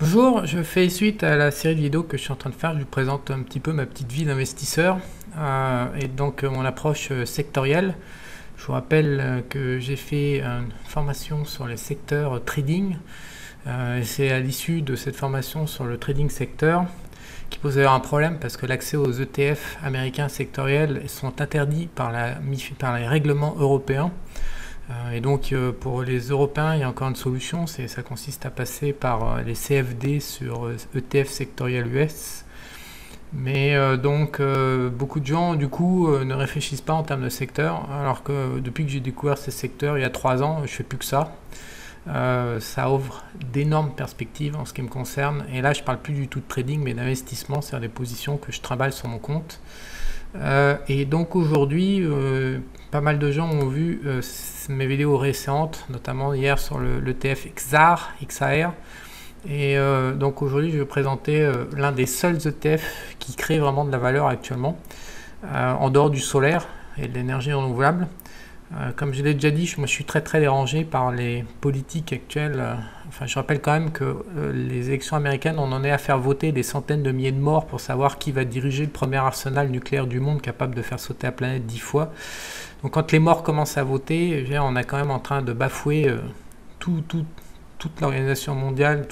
Bonjour, je fais suite à la série de vidéos que je suis en train de faire. Je vous présente un petit peu ma petite vie d'investisseur et donc mon approche sectorielle. Je vous rappelle que j'ai fait une formation sur les secteurs trading. Et c'est à l'issue de cette formation sur le trading secteur qui pose d'ailleurs un problème parce que l'accès aux ETF américains sectoriels sont interdits par les règlements européens. Et donc pour les Européens, il y a encore une solution, ça consiste à passer par les CFD sur ETF sectoriel US. Mais beaucoup de gens du coup ne réfléchissent pas en termes de secteur, alors que depuis que j'ai découvert ces secteurs il y a 3 ans, je fais plus que ça. Ça ouvre d'énormes perspectives en ce qui me concerne. Et là, je parle plus du tout de trading, mais d'investissement, c'est-à-dire des positions que je trimballe sur mon compte. Et donc aujourd'hui, pas mal de gens ont vu mes vidéos récentes, notamment hier sur l'ETF XAR. Et donc aujourd'hui, je vais présenter l'un des seuls ETF qui crée vraiment de la valeur actuellement, en dehors du solaire et de l'énergie renouvelable. Comme je l'ai déjà dit, moi je suis très dérangé par les politiques actuelles. Enfin, je rappelle quand même que les élections américaines, on en est à faire voter des centaines de milliers de morts pour savoir qui va diriger le premier arsenal nucléaire du monde capable de faire sauter la planète 10 fois. Donc quand les morts commencent à voter, on est quand même en train de bafouer toute l'organisation mondiale,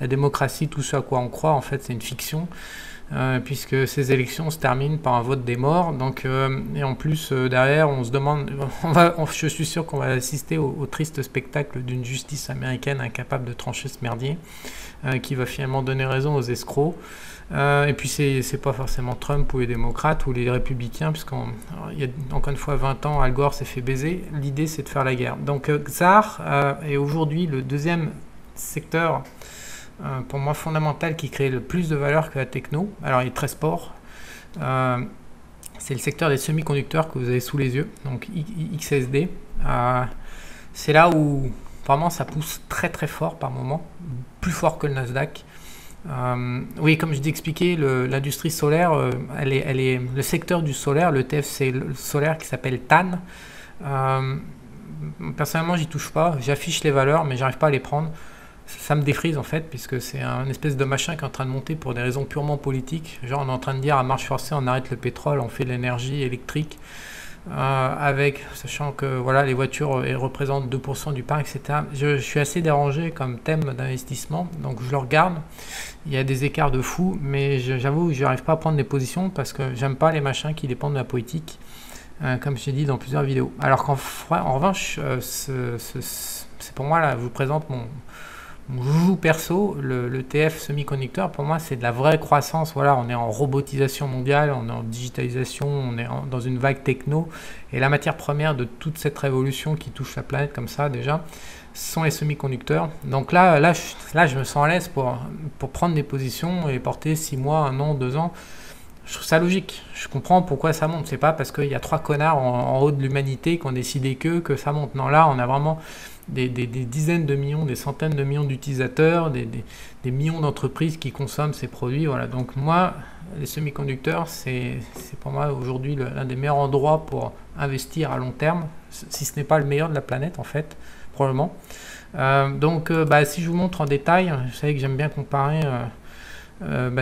la démocratie, tout ce à quoi on croit. En fait, c'est une fiction. Puisque ces élections se terminent par un vote des morts. Donc, et en plus, derrière, on se demande, je suis sûr qu'on va assister au triste spectacle d'une justice américaine incapable de trancher ce merdier, qui va finalement donner raison aux escrocs. Et puis, c'est pas forcément Trump ou les démocrates ou les républicains, puisqu'il y a encore une fois 20 ans, Al Gore s'est fait baiser. L'idée, c'est de faire la guerre. Donc, XAR est aujourd'hui le deuxième secteur pour moi fondamental qui crée le plus de valeur que la techno. Alors il est très sport, c'est le secteur des semi-conducteurs que vous avez sous les yeux, donc XSD. C'est là où vraiment ça pousse très fort par moment, plus fort que le Nasdaq. Oui, comme je t'ai expliqué, l'industrie solaire, le secteur du solaire, l'ETF c'est le solaire qui s'appelle TAN. Personnellement j'y touche pas, j'affiche les valeurs mais j'arrive pas à les prendre. Ça me défrise en fait, puisque c'est un espèce de machin qui est en train de monter pour des raisons purement politiques. Genre on est en train de dire à marche forcée on arrête le pétrole, on fait de l'énergie électrique, sachant que voilà, les voitures représentent 2% du parc, etc. Je suis assez dérangé comme thème d'investissement, donc je le regarde. Il y a des écarts de fou, mais j'avoue que je n'arrive pas à prendre des positions parce que j'aime pas les machins qui dépendent de la politique, comme je l'ai dit dans plusieurs vidéos. Alors qu'en revanche, c'est pour moi là, je vous présente mon joujou perso, le TF semi-conducteur. Pour moi c'est de la vraie croissance. Voilà, on est en robotisation mondiale, on est en digitalisation, on est dans une vague techno, et la matière première de toute cette révolution qui touche la planète comme ça déjà, ce sont les semi-conducteurs. Donc là je me sens à l'aise pour prendre des positions et porter 6 mois, 1 an, 2 ans. Je trouve ça logique, je comprends pourquoi ça monte. C'est pas parce qu'il y a 3 connards en haut de l'humanité qui ont décidé que ça monte. Non, là on a vraiment des dizaines de millions, des centaines de millions d'utilisateurs, des millions d'entreprises qui consomment ces produits. Voilà. Donc moi, les semi-conducteurs, c'est pour moi aujourd'hui l'un des meilleurs endroits pour investir à long terme, si ce n'est pas le meilleur de la planète en fait, probablement. Si je vous montre en détail, vous savez que j'aime bien comparer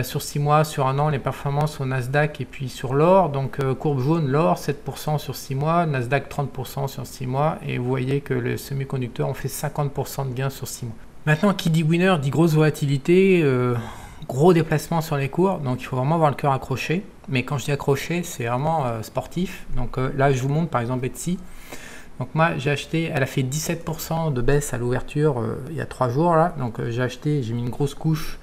sur 6 mois, sur 1 an, les performances au Nasdaq et puis sur l'or. Donc courbe jaune, l'or 7% sur 6 mois, Nasdaq 30% sur 6 mois, et vous voyez que les semi-conducteurs ont fait 50% de gains sur 6 mois. Maintenant, qui dit winner dit grosse volatilité, gros déplacement sur les cours, donc il faut vraiment avoir le cœur accroché. Mais quand je dis accroché, c'est vraiment sportif. Donc là je vous montre par exemple Etsy. Donc moi j'ai acheté, elle a fait 17% de baisse à l'ouverture il y a 3 jours là. Donc j'ai mis une grosse couche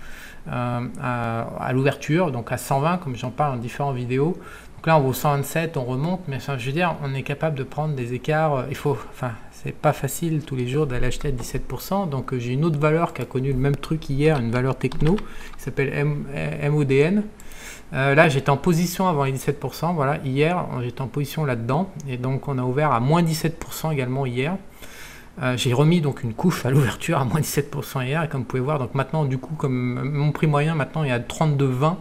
à l'ouverture, donc à 120 comme j'en parle en différentes vidéos. Donc là on vaut 127, on remonte, mais enfin, je veux dire, on est capable de prendre des écarts. C'est pas facile tous les jours d'aller acheter à 17%. Donc j'ai une autre valeur qui a connu le même truc hier, une valeur techno qui s'appelle MODN. Là j'étais en position avant les 17%, voilà, hier j'étais en position là-dedans, et donc on a ouvert à moins 17% également hier. J'ai remis donc une couche à l'ouverture à moins 17% hier, et comme vous pouvez voir, donc maintenant du coup, comme mon prix moyen maintenant est à 32,20,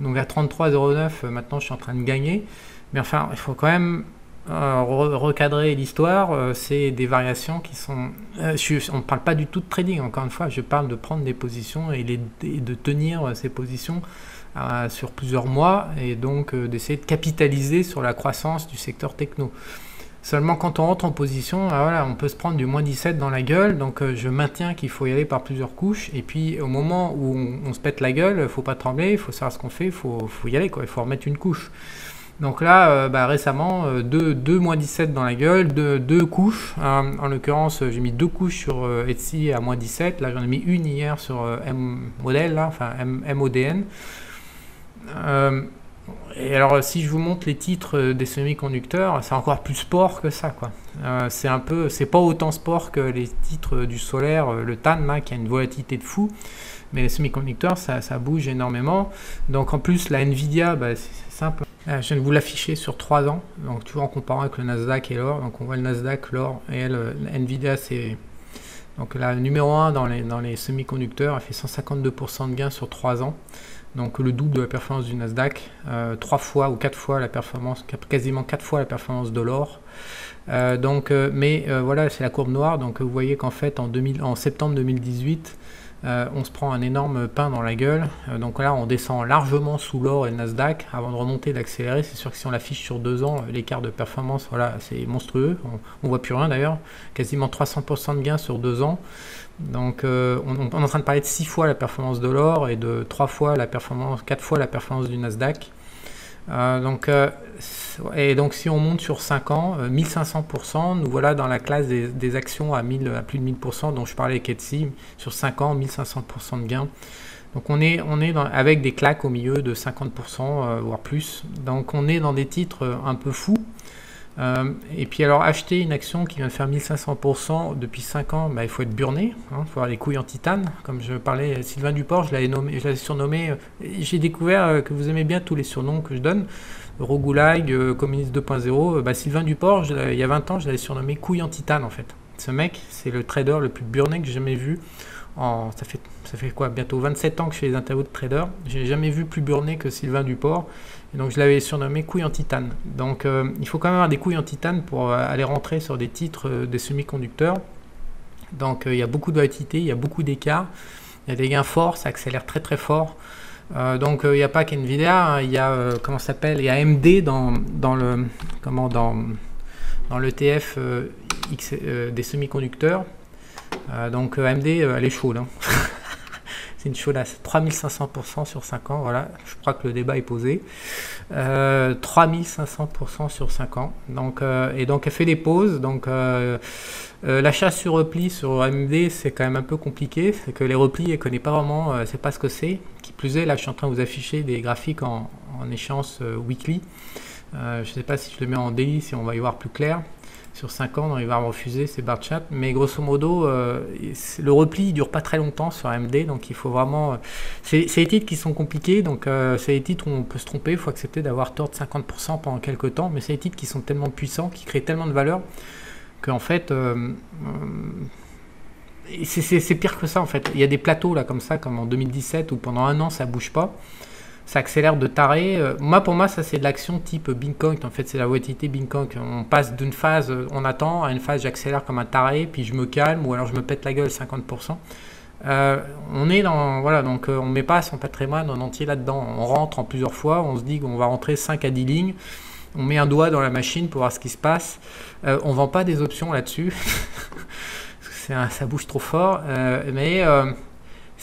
donc à 33,09 maintenant je suis en train de gagner. Mais enfin il faut quand même recadrer l'histoire, c'est des variations qui sont... on ne parle pas du tout de trading, encore une fois, je parle de prendre des positions et de tenir ces positions sur plusieurs mois et donc d'essayer de capitaliser sur la croissance du secteur techno. Seulement quand on rentre en position, voilà, on peut se prendre du moins 17 dans la gueule, donc je maintiens qu'il faut y aller par plusieurs couches, et puis au moment où on se pète la gueule, il ne faut pas trembler, il faut savoir ce qu'on fait, il faut y aller, quoi, il faut remettre une couche. Donc là, récemment, 2 moins 17 dans la gueule, 2 couches. En l'occurrence, j'ai mis 2 couches sur Etsy à moins 17. Là, j'en ai mis une hier sur M-Model, enfin MODN. Et alors, si je vous montre les titres des semi-conducteurs, c'est encore plus sport que ça, quoi. C'est pas autant sport que les titres du solaire, le TAN, là, qui a une volatilité de fou. Mais les semi-conducteurs, ça bouge énormément. Donc en plus, la Nvidia, c'est simple. Je viens de vous l'afficher sur 3 ans, donc toujours en comparant avec le Nasdaq et l'or. Donc on voit le Nasdaq, l'or et la Nvidia, c'est donc la numéro 1 dans les semi-conducteurs, elle fait 152% de gains sur 3 ans. Donc le double de la performance du Nasdaq, 3 fois ou 4 fois la performance, quasiment 4 fois la performance de l'or. Voilà, c'est la courbe noire. Donc vous voyez qu'en fait en septembre 2018, on se prend un énorme pain dans la gueule. Donc là, on descend largement sous l'or et le Nasdaq avant de remonter, d'accélérer. C'est sûr que si on l'affiche sur 2 ans, l'écart de performance, voilà, c'est monstrueux. On voit plus rien d'ailleurs. Quasiment 300% de gains sur 2 ans. Donc on est en train de parler de 6 fois la performance de l'or et de 4 fois la performance du Nasdaq. Donc si on monte sur 5 ans, 1500%, nous voilà dans la classe des actions à plus de 1000%, dont je parlais avec Etsy, sur 5 ans, 1500% de gains. Donc on est avec des claques au milieu de 50%, voire plus. Donc on est dans des titres un peu fous. Et puis alors acheter une action qui vient de faire 1500% depuis 5 ans, il faut être burné, il faut avoir les couilles en titane. Comme je parlais, Sylvain Duport, je l'avais surnommé, j'ai découvert que vous aimez bien tous les surnoms que je donne, Rogoulag, Communiste 2.0, Sylvain Duport, il y a 20 ans, je l'avais surnommé couille en titane en fait. Ce mec, c'est le trader le plus burné que j'ai jamais vu. Ça fait quoi, bientôt 27 ans que je fais des interviews de traders, j'ai jamais vu plus burné que Sylvain Duport. Et donc je l'avais surnommé couille en titane. Donc il faut quand même avoir des couilles en titane pour aller rentrer sur des titres des semi-conducteurs. Donc il y a beaucoup de volatilité, il y a beaucoup d'écarts, il y a des gains forts, ça accélère très très fort. Donc il n'y a pas qu'NVIDIA, il y a il y a AMD dans l'ETF des semi-conducteurs. Donc AMD elle est chaude, hein. C'est une chaudasse, 3500% sur 5 ans, voilà, je crois que le débat est posé. 3500% sur 5 ans, et donc elle fait des pauses. Donc l'achat sur repli sur AMD, c'est quand même un peu compliqué, c'est que les replis, elle ne connaît pas vraiment, elle ne sait pas ce que c'est. Qui plus est, là je suis en train de vous afficher des graphiques en échéance weekly. Je ne sais pas si je le mets en daily, si on va y voir plus clair. Sur 5 ans, il va refuser ces bar charts, mais grosso modo, le repli ne dure pas très longtemps sur AMD, donc il faut vraiment... C'est des titres qui sont compliqués, donc c'est des titres où on peut se tromper, il faut accepter d'avoir tort de 50% pendant quelques temps, mais c'est des titres qui sont tellement puissants, qui créent tellement de valeur, qu'en fait, c'est pire que ça en fait. Il y a des plateaux là comme ça, comme en 2017, où pendant 1 an ça bouge pas. Ça accélère de taré. Pour moi, ça c'est de l'action type Bitcoin. En fait, c'est la volatilité Bitcoin. On passe d'une phase, on attend, à une phase, j'accélère comme un taré, puis je me calme, ou alors je me pète la gueule 50%. On est dans, voilà, donc on met pas son patrimoine en entier là-dedans. On rentre en plusieurs fois, on se dit qu'on va rentrer 5 à 10 lignes. On met un doigt dans la machine pour voir ce qui se passe. On vend pas des options là-dessus. Ça bouge trop fort.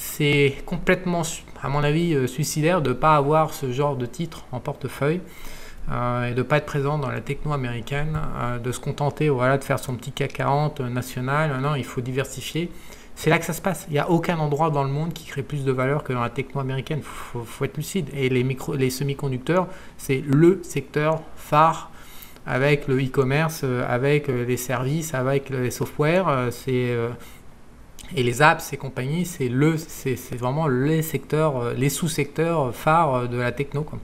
C'est complètement, à mon avis, suicidaire de ne pas avoir ce genre de titre en portefeuille et de ne pas être présent dans la techno américaine, de se contenter de faire son petit CAC 40 national. Non, il faut diversifier. C'est là que ça se passe. Il n'y a aucun endroit dans le monde qui crée plus de valeur que dans la techno américaine. Il faut être lucide. Et les semi-conducteurs, c'est le secteur phare avec le e-commerce, avec les services, avec les softwares. Et les apps et compagnie, c'est vraiment les secteurs, les sous-secteurs phares de la techno, quoi.